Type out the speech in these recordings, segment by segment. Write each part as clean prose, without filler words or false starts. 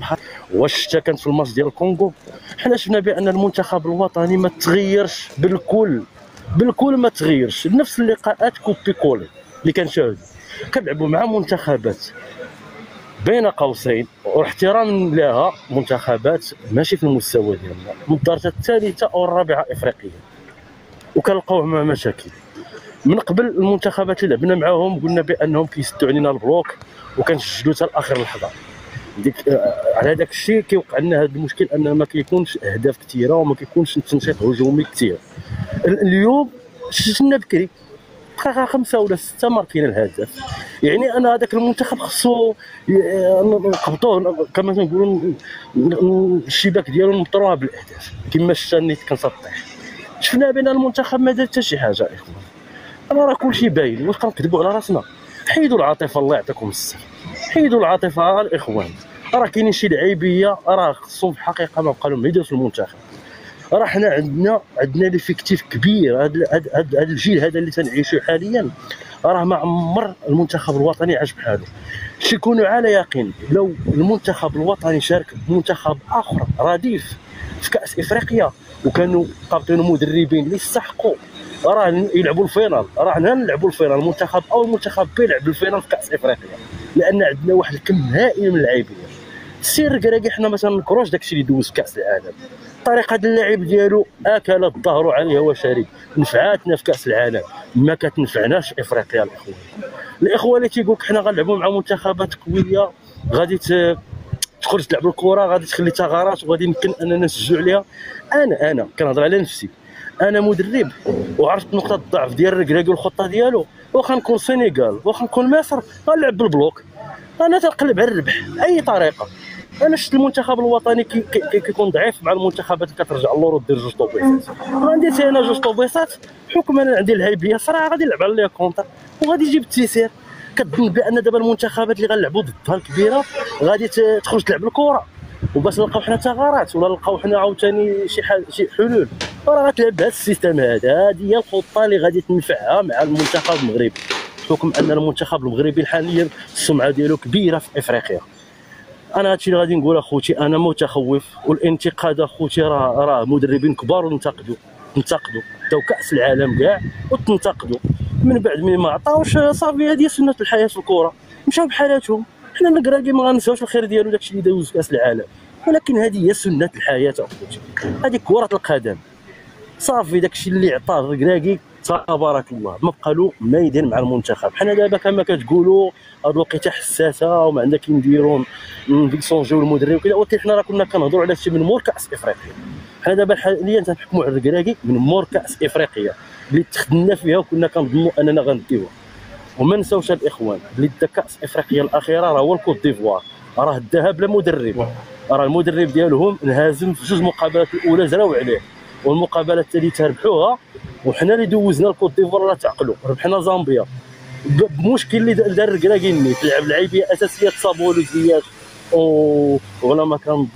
بحال واش حتى كانت في الماتش ديال الكونغو حنا شفنا بان المنتخب الوطني ما تغيرش بالكل ما تغيرش. نفس اللقاءات كوبي كولي اللي كنشاهدوا كنلعبوا مع منتخبات بين قوسين واحترام لها، منتخبات ماشي في المستوى ديالنا من الدرجه الثالثه او الرابعه افريقيا، وكنلقاو مع مشاكل. من قبل المنتخبات اللي لعبنا معاهم قلنا بانهم كيسدوا علينا البلوك وكنسجلوا حتى لاخر لحظه. على داك الشيء كيوقع لنا هذا المشكل ان ما كيكونش اهداف كثيره وما كيكونش تنشيط هجومي كثير. اليوم شفنا بكري دقيقه 5 ولا 6 ماركين الهدف. يعني انا هذاك المنتخب خصو نقبطوه كما تنقولوا الشباك ديالو نطروها بالاهداف كما شفنا نيت كنسطح. شفنا بان المنتخب ما دار حتى شي حاجه. اخوان انا راه كلشي باين، واش كنكذبوا على راسنا؟ حيدوا العاطفه، الله يعطيكم الصحه، حيدوا العاطفه الاخوان. راه كاينين شي لعيبيه راه خصهم في الحقيقه ما بقى لهم يديروا في المنتخب. راه حنا عندنا ليفيكتيف كبير. هذا الجيل هذا اللي تنعيشوا حاليا راه ما عمر المنتخب الوطني عاش بحاله. كونوا على يقين لو المنتخب الوطني شارك بمنتخب اخر رديف في كاس افريقيا وكانوا قابطين مدربين اللي يستحقوا راه يلعبوا الفينال، راه نلعبوا الفينال المنتخب او المنتخب يلعب الفينال في كاس افريقيا، لان عندنا واحد الكم هائل من اللاعبين. السير الكراكي حنا ما تنكروش داكشي اللي دوز في كاس العالم، طريقه اللعب ديالو اكل الظهر عليه هو شريك، نفعاتنا في كاس العالم ما كتنفعناش في افريقيا. الاخوه اللي تيقول لك حنا غنلعبوا مع منتخبات قويه غادي تخرج تلعب الكره غادي تخلي ثغرات وغادي يمكن اننا نسجلوا عليها. انا كنهضر على نفسي، انا مدرب وعرفت نقطه الضعف ديال الركراكي والخطه ديالو. واخا نكون السنغال واخا نكون مصر غنلعب بالبلوك، انا تنقلب على الربح باي طريقه. انا شفت المنتخب الوطني كيكون ضعيف مع المنتخبات اللي كترجع اللور ودير جوج طوبيسات. غندير انا جوج طوبيسات بحكم انا عندي الهيبيه صراحه غادي نلعب على لي كونتر وغادي يجيب التيسير. كتظن بان دابا المنتخبات اللي غنلعبوا ضدها الكبيره غادي تخرج تلعب الكره وباش نلقاو حنا ثغرات ولا نلقاو حنا عاوتاني شي حلول. راه غتلعب بهذا السيستم هذا. هذه هي الخطه اللي غادي تنفعها مع المنتخب المغربي، بحكم ان المنتخب المغربي حاليا السمعه ديالو كبيره في افريقيا. انا هادشي اللي غادي نقول اخوتي، انا متخوف. والانتقاد اخوتي راه مدربين كبار وننتقدوا داو كاس العالم كاع وتنتقدوا من بعد ما عطاوش صافي. هذه سنه الحياه في الكره، مشاو بحالاتهم. حنا الكراكي ما غنساوش الخير ديالو داكشي اللي داوز في كاس العالم، ولكن هذه هي سنه الحياه اخوتي، هذه كره القدم صافي. داكشي اللي عطاه الكراكي تبارك الله ما بقى له ما يدير مع المنتخب. حنا دابا كما كتقولوا هاد الوقيته حساسه وما عندنا كي نديروا نسونجيو المدرب وكذا، ولكن حنا راه كنا كنهضروا على هادشي من مور كاس افريقيا. حنا دابا حاليا تنحكموا على الكراكي من مور كاس افريقيا اللي تخدمنا فيها وكنا كنظنوا اننا غنديوها. وما نساوش الاخوان اللي دا كاس افريقيا الاخيره راه هو الكوت ديفوار، راه داها بلا مدرب. راه المدرب ديالهم انهزم في جوج مقابلات الاولى جراو عليه، والمقابله الثالثه ربحوها. وحنا اللي دوزنا الكوت ديفوار لا تعقلوا ربحنا زامبيا بمشكل اللي دار الكراكي نيت. لعب لعيبيه اساسيه تصابوا له زياش ولا ما كان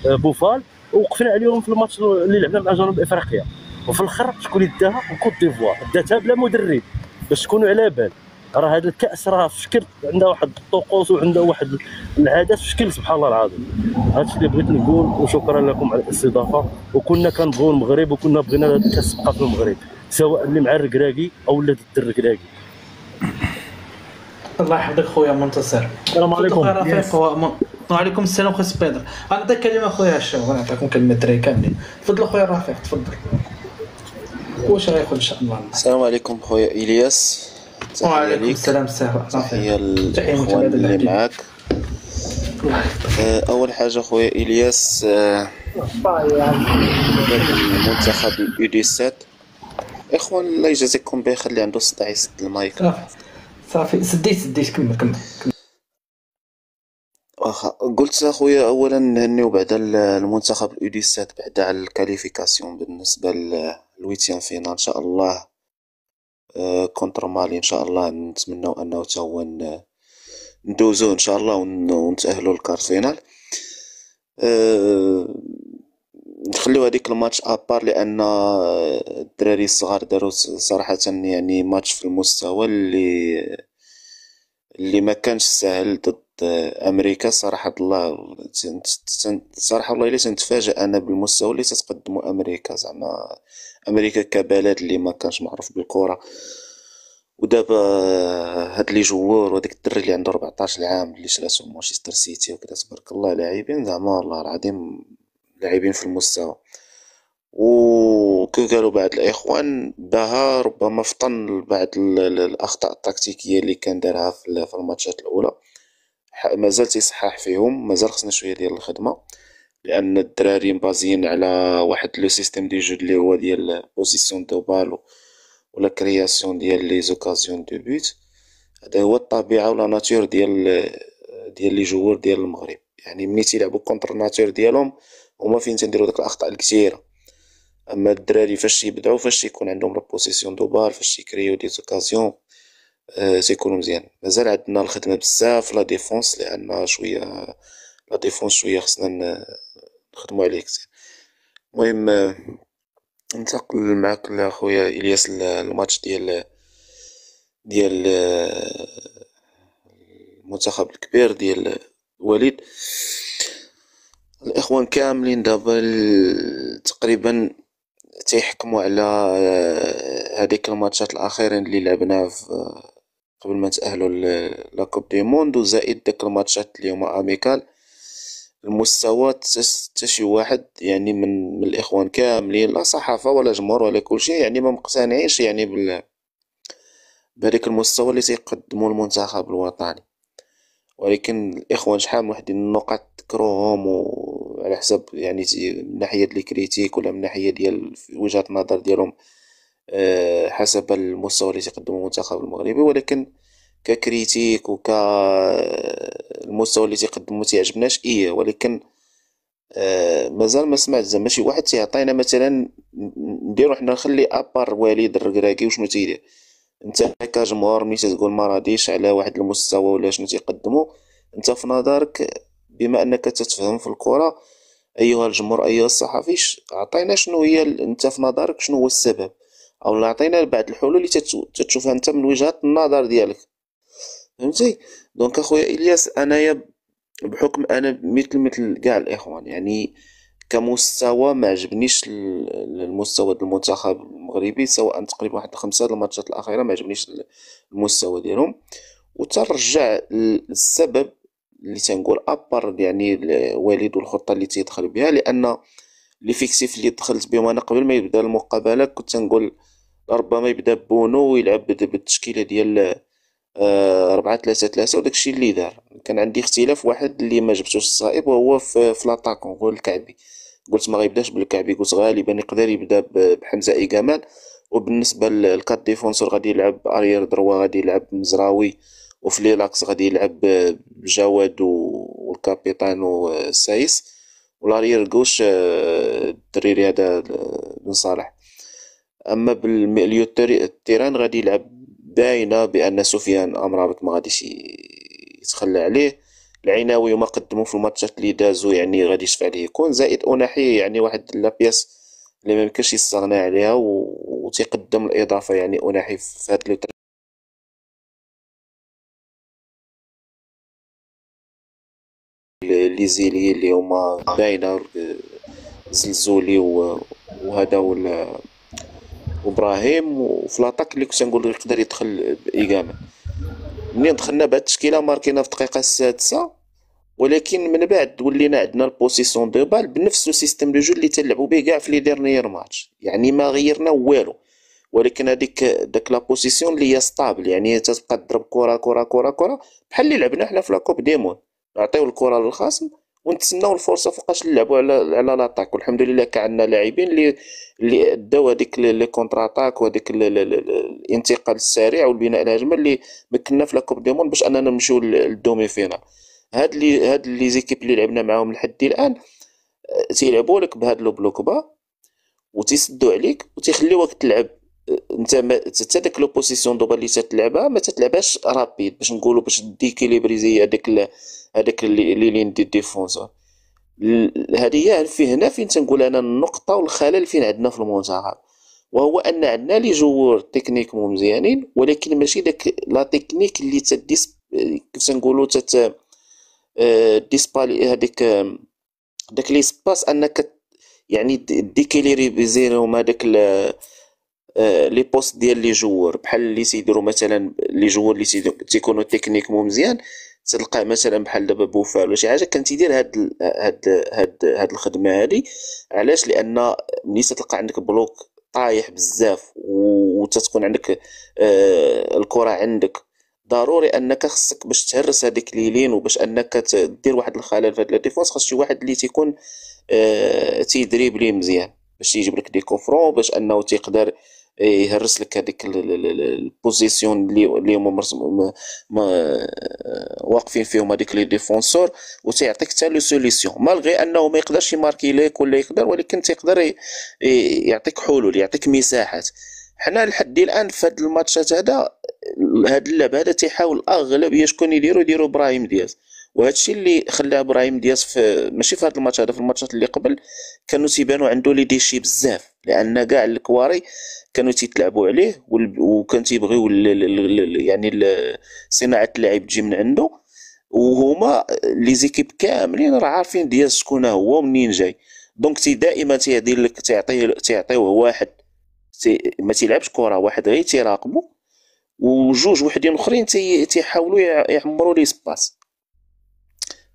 بوفال ووقفنا عليهم في الماتش اللي لعبنا مع جنوب افريقيا. وفي الاخر شكون اللي داها؟ الكوت ديفوار داتها بلا مدرب. باش تكونوا على بال راه هذا الكاس راه في شكل عندها واحد الطقوس وعندها واحد العادات في شكل سبحان الله العظيم. هادشي اللي بغيت نقول، وشكرا لكم على الاستضافه. وكنا كنبغيو المغرب وكنا بغينا هذا الكاس تبقى في المغرب، سواء اللي مع الركراكي او اللي ضد الركراكي. الله يحفظك خويا منتصر. السلام عليكم. وعليكم السلام خويا سبيدر. غنعطيك كلمه خويا الشباب، غنعطيكم كلمه دري كاملين. تفضل خويا رفيق تفضل. واش غياخذ ان شاء الله. السلام عليكم خويا الياس. وعليكم السلام سهوا. تحيه الاخوان اللي معاك. اول حاجه خويا الياس المنتخب يو 17 اخوان الله يجازيكم بخير. اللي عنده صداع يسد المايك. صافي سديت كمل. واخا قلت اخويا اولا نهنيو بعد المنتخب يو 17 بعد على الكاليفيكاسيون بالنسبه للويتيام فينال ان شاء الله كونتر مالي. ان شاء الله نتمنوا انه تا هو ندوزوه ان شاء الله ونتاهلوا للكارت فينال. نخليو هذيك الماتش ابار لان الدراري الصغار داروا صراحه يعني ماتش في المستوى اللي ما كانش سهل ضد امريكا صراحه الله. صراحه والله الا تنتفاجأ انا بالمستوى اللي تتقدمو امريكا، زعما امريكا كبلد اللي ما كانش معروف بالكره، ودابا هاد لي جوار وهداك الدري اللي عنده 14 عام اللي شراتو مانشستر سيتي وكذا، تبارك الله لاعبين زعما والله العظيم لاعبين في المستوى. وكي قالوا بعض الاخوان بها ربما فطن بعض الاخطاء التكتيكيه اللي كان دارها في الماتشات الاولى، مازال تيصحح فيهم، مازال خصنا شويه ديال الخدمه، لان الدراري مبازيين على واحد لو سيستيم دي جو اللي هو ديال بوزيسيون دو بال ولا كرياسيون ديال لي زوكازيون دو بوت. هذا هو الطبيعه ولا ناتور ديال لي جوور ديال المغرب، يعني ملي تيلعبوا كونتر ناتور ديالهم هما فين تنديروا داك الاخطاء الكثيره. اما الدراري فاش يبداو، فاش يكون عندهم لا بوزيسيون دو بال، فاش يكريو دي زوكازيون، تيكونوا مزيان. مازال عندنا الخدمه بزاف لا ديفونس، لان شويه لا ديفونس شويه خصنا نخدموا عليه كثير. المهم ننتقل معك لاخويا الياس الماتش ديال المنتخب الكبير ديال الوليد. الاخوان كاملين دابا تقريبا تيحكموا على هذيك الماتشات الاخيرين اللي لعبناها قبل ما نتاهلوا لا كوب دي موند، وزائد داك الماتشات اللي هما اميكال. المستوى حتى شي واحد يعني من الاخوان كاملين، لا صحافه ولا جمهور ولا كلشي، يعني ما مقتنعيش يعني بهذاك المستوى اللي تيقدموا المنتخب الوطني. ولكن الاخوان شحال من واحد النقط تكروهم، وعلى حسب يعني من ناحيه لي كريتيك ولا من ناحيه ديال وجهه النظر ديالهم حسب المستوى اللي تقدمه المنتخب المغربي. ولكن ككريتيك المستوى اللي تيقدم ما تيعجبناش ولكن مازال ما سمعت زعما شي واحد تيعطينا مثلا نديرو حنا نخلي ابار وليد الركراكي وشنو تيدير. انت كجمهور ملي تقول ما راضيش على واحد المستوى ولا شنو تيقدموا، انت في نظرك بما انك تتفهم في الكره ايها الجمهور ايها الصحفي، عطينا شنو هي انت في نظرك شنو هو السبب، او عطينا بعض الحلول اللي تتشوفها انت من وجهة النظر ديالك، فهمتي؟ دونك اخويا الياس، انايا بحكم انا مثل كاع الاخوان يعني كمستوى ما عجبنيش المستوى ديال المنتخب المغربي، سواء تقريبا واحد 5 الماتشات الاخيره ما عجبنيش المستوى ديالهم. وترجع السبب اللي تنقول ابار يعني الوالد والخطه اللي تيدخل بها، لان لي فيكسيف اللي دخلت بهم انا قبل ما يبدا المقابله كنت تنقول ربما يبدا بونو ويلعب بالتشكيله ديال 4-3-3 وداكشي اللي دار. كان عندي اختلاف واحد اللي ما جبتوش الصائب، وهو في لاطاكون هو الكعبي. قلت ما غيبداش بالكعبي، قلت غالبا يقدر يبدا بحمزه اي كمال. وبالنسبه للكات ديفونسور غادي يلعب اريير دروا، غادي يلعب مزراوي، وفي ليلاكس غادي يلعب بجواد والكابيتان والسايس، والاريير كوش الدريري هذا بن صالح. اما بالميليو التيران غادي يلعب باينه بان سفيان امرابط ما غاديش يتخلى عليه. العناوي وما قدموا في الماتشات اللي دازوا يعني غادي يشفع عليه يكون، زائد اوناحي يعني واحد لابياس اللي ما يمكنش يستغنى عليها وتيقدم الاضافه يعني اوناحي في هاد لي زيلي اللي هما باينه، زلزولي وهذا وابراهيم. وفي لاطاك اللي كنت نقول يقدر يدخل باقامه. منين دخلنا بهاد التشكيله ماركينا في الدقيقه السادسه، ولكن من بعد ولينا عندنا البوزيسيون دو بال بنفس السيستم دو جو اللي تلعبوا به كاع في لي ديرنيير ماتش، يعني ما غيرنا والو. ولكن داك لا بوزيسيون اللي هي ستابل، يعني تتبقى تضرب كره كره كره كره بحال اللي لعبنا حنا في لاكوب ديمون، نعطيو الكره للخصم ونتسناو الفرصه فوقاش نلعبوا على لاطاك. والحمد لله كان عندنا لاعبين اللي اداو هذيك لي كونتر اتاك وهذيك الانتقال السريع والبناء الهجمه اللي مكننا في لاكوب ديمون باش اننا نمشيو للدومي فينال. هاد لي زيكيب اللي لعبنا معاهم لحد الان تيلعبوا لك بهاد لو بلوك با وتيسدوا عليك وتيخليوك تلعب انت حتى داك لو بوزيسيون دوبا اللي تتلعبها ما تتلعبهاش رابيد باش نقولوا باش ديكيليبريزي هذاك لي لين دي ديفونسور. هذه هي هنا فين تنقول انا النقطه والخلل فين عندنا في المنتخب، وهو ان عندنا لي جوور تكنيك مزيانين، ولكن ماشي داك لا تكنيك اللي تديس كيف تنقولوا ديسبالي هذيك داك لي سباس انك يعني ديكيليبريزيهم هذاك لي بوست ديال لي جوور بحال اللي تيديروا مثلا لي جوور اللي تيكونوا تكنيك مو مزيان، تلقاه مثلا بحال دابا بوفال ولا شي حاجه كان تيدير هاد الخدمه هادي. علاش؟ لان ملي تلقى عندك بلوك طايح بزاف وتتكون عندك الكره عندك، ضروري انك خصك باش تهرس هذيك ليلين وباش انك دير واحد الخلل في هاد الديفونس، خاص شي واحد اللي تيكون تيدريبلي مزيان باش يجيب لك دي كوفرون، باش انه تيقدر يهرس لك هذيك البوزيسيون اللي هما واقفين فيهم هذيك لي ديفونسور، وتيعطيك حتى لو سوليسيون مالغي انه ما يقدرش يماركي ليك ولا يقدر، ولكن تيقدر يعطيك حلول، يعطيك مساحات. حنا لحد الان في هاد الماتشات هاد اللعب هذا تيحاول اغلبيه شكون يديروا ابراهيم دياز، وهذا الشيء اللي خلى ابراهيم دياز ماشي في هذا الماتش هذا، في الماتشات اللي قبل كانوا تيبانوا عنده لي ديشي بزاف، لان كاع الكواري كانوا تيتلعبوا عليه وكان تيبغيو يعني صناعه اللعب تجي من عنده، وهما لي زيكيب كاملين راه عارفين دياز شكون هو ومنين جاي. دونك دائما تيدير لك تعطيوه واحد ما تيلعبش كره، واحد غير تيراقبو، وجوج وحدين اخرين تيحاولوا يعمروا لي سباس.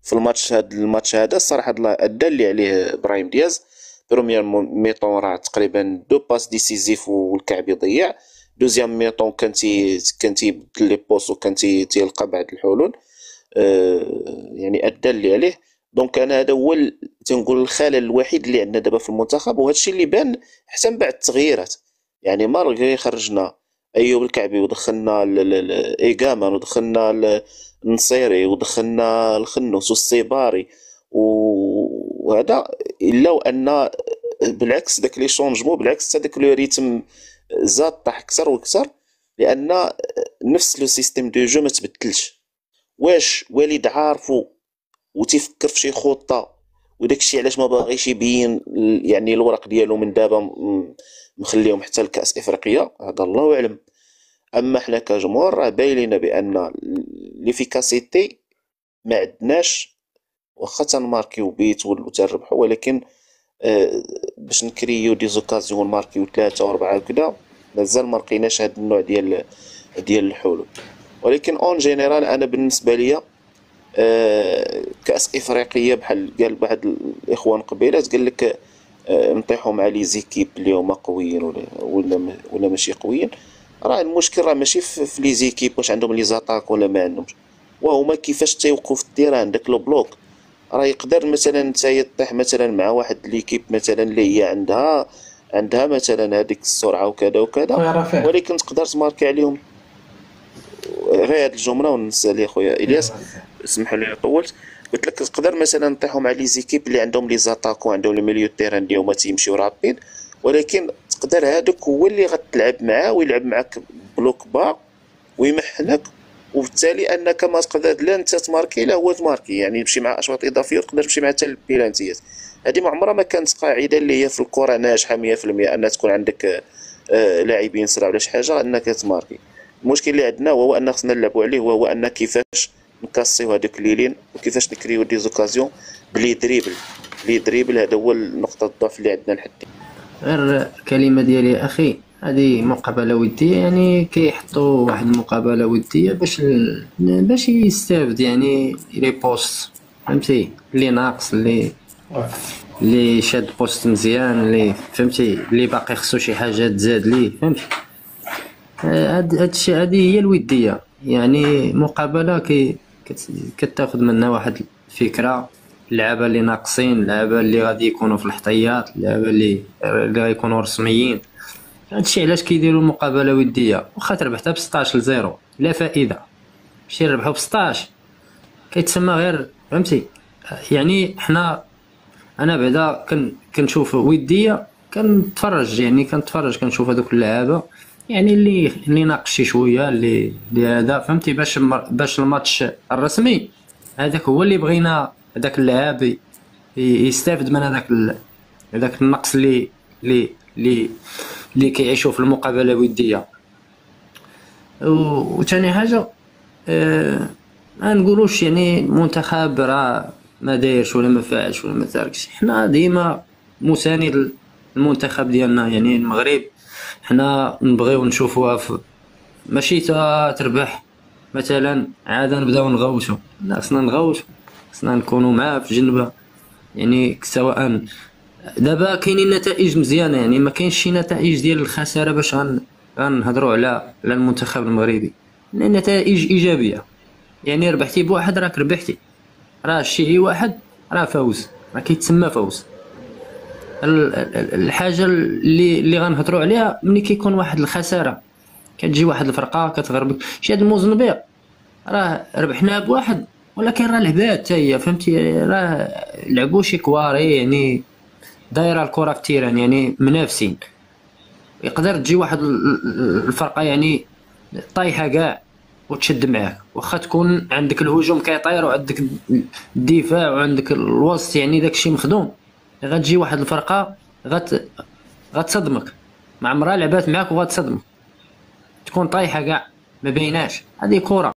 في الماتش هذا الصراحه ادى اللي عليه ابراهيم دياز. بروميير ميطون راه تقريبا دو باس ديسيزيف والكعب يضيع، دوزيام ميطون كان تيبدل لي بوس وكان تيلقى بعض الحلول، يعني ادى اللي عليه. دونك انا هذا هو تنقول الخلل الوحيد اللي عندنا دابا في المنتخب، وهذا الشيء اللي بان حتى من بعد التغييرات. يعني مالغري خرجنا ايوب الكعبي ودخلنا ايغامان ودخلنا النصيري ودخلنا الخنوس والسيباري وهذا، الا وان بالعكس داك لي شونجمون، بالعكس هذاك لو ريتم زاد طاح اكثر واكثر، لان نفس لو سيستيم دو جو ما تبدلش. واش وليد عارفو وتيفكر في شي خطه، وداك الشيء علاش ما باغيش يبين يعني الورق ديالو من دابا مخليهم حتى الكاس افريقيا، هذا الله اعلم. اما حنا كجمهور راه باين لينا بان ليفيكاسيتي ما عندناش، واخا تنماركيو بيت وتربحوا، ولكن باش نكريو دي زوكازيون ماركيو 3 و4 وكذا مازال ما لقيناش هذا النوع ديال الحلول. ولكن اون جينيرال انا بالنسبه ليا كاس افريقيا بحال قال بعض الاخوان قبيلات، قال لك نطيحوا مع لي زيكيب اللي هما قويين ولا ماشي قويين. راه المشكل راه ماشي في لي زيكيب واش عندهم لي زاتاك ولا ما عندهمش، وهما كيفاش تيوقفوا في التيران داك لو بلوك. راه يقدر مثلا نتا طيح مثلا مع واحد ليكيب مثلا اللي هي عندها مثلا هذيك السرعه وكذا وكذا، ولكن تقدر تماركي عليهم. غير هاد الجمله وننسى لي خويا الياس، اسمح لي طولت. قلت لك تقدر مثلا نطيحوا مع لي زيكيب اللي عندهم لي زاتاك وعندهم لي ميليو تيران اللي هما تيمشيو رابيد، ولكن تقدر هذاك هو اللي غتلعب معاه ويلعب معاك بلوك با ويمحنك، وبالتالي انك ما تقدر لا انت تماركي لا هو تماركي، يعني يمشي مع اشواط اضافيه وتقدر تمشي مع حتى البيلانتيات. هذه ما عمرها ما كانت قاعده اللي هي في الكره ناجحه 100% ان تكون عندك لاعبين سرعه ولا شي حاجه انك تماركي. المشكل اللي عندنا هو ان خصنا نلعبوا عليه، وهو ان كيفاش نكاسيو هذوك الليلين وكيفاش نكريو دي زوكازيون بلي دريبل. هذا هو النقطه الضعف اللي عندنا لحد غير الكلمه ديالي اخي، هذه مقابله وديه، يعني كيحطوا واحد المقابله وديه باش يستافد، يعني لي بوست فهمتي اللي ناقص، اللي شاد بوست مزيان، اللي فهمتي اللي باقي خصو شي حاجه تزاد ليه، فهمتي. هاد الشيء هذه هي الوديه، يعني مقابله كتاخذ منها واحد الفكره، اللعابه اللي ناقصين، اللعابه اللي غادي يكونوا في الحطيات، اللعابه اللي غيكونوا رسميين. هادشي علاش كيديروا مقابله وديه، واخا تربحتها ب 16-0 لا فائده، ماشي ربحوا ب 16 كيتسمى غير، فهمتي. يعني انا بعدا كنشوف وديه، كنتفرج كنشوف هذوك اللعابه، يعني اللي ناقص شي شويه، اللي هذا فهمتي، باش الماتش الرسمي هذاك هو اللي بغينا، هذاك اللاعب يستافد من هذاك النقص اللي كيعيشوا في المقابله الوديه. وثاني حاجه ما نقولوش يعني المنتخب راه ما دايرش ولا ما فاعلش ولا ما تاركش، حنا ديما مساند المنتخب ديالنا يعني المغرب. حنا نبغيو نشوفوها ماشي تربح مثلا عاد نبداو نغوتو، لا خصنا نغوتو، خصنا نكونوا معاه في جنبه. يعني سواء دابا كاينين نتائج مزيانه، يعني ما كاينش شي نتائج ديال الخساره باش غنهضروا على المنتخب المغربي. نتائج ايجابيه، يعني ربحتي بواحد راك ربحتي، راه شي واحد راه فوز، راه كيتسمى فوز. الحاجه اللي غنهضروا عليها ملي كيكون واحد الخساره، كتجي واحد الفرقه كتغربك. شي هاد الموزنبيق راه ربحنا بواحد، ولكن راه لعبات حتى هي فهمتي، راه لعبوا شي كواري يعني دايره الكره في التيران يعني منافسين. يقدر تجي واحد الفرقه يعني طايحه كاع وتشد معاك، واخا تكون عندك الهجوم كيطير وعندك الدفاع وعندك الوسط يعني داكشي مخدوم، غتجي واحد الفرقه غتصدمك، ما عمرها لعبات معاك وغتصدمك، تكون طايحه كاع ما بيناش. هذه كره.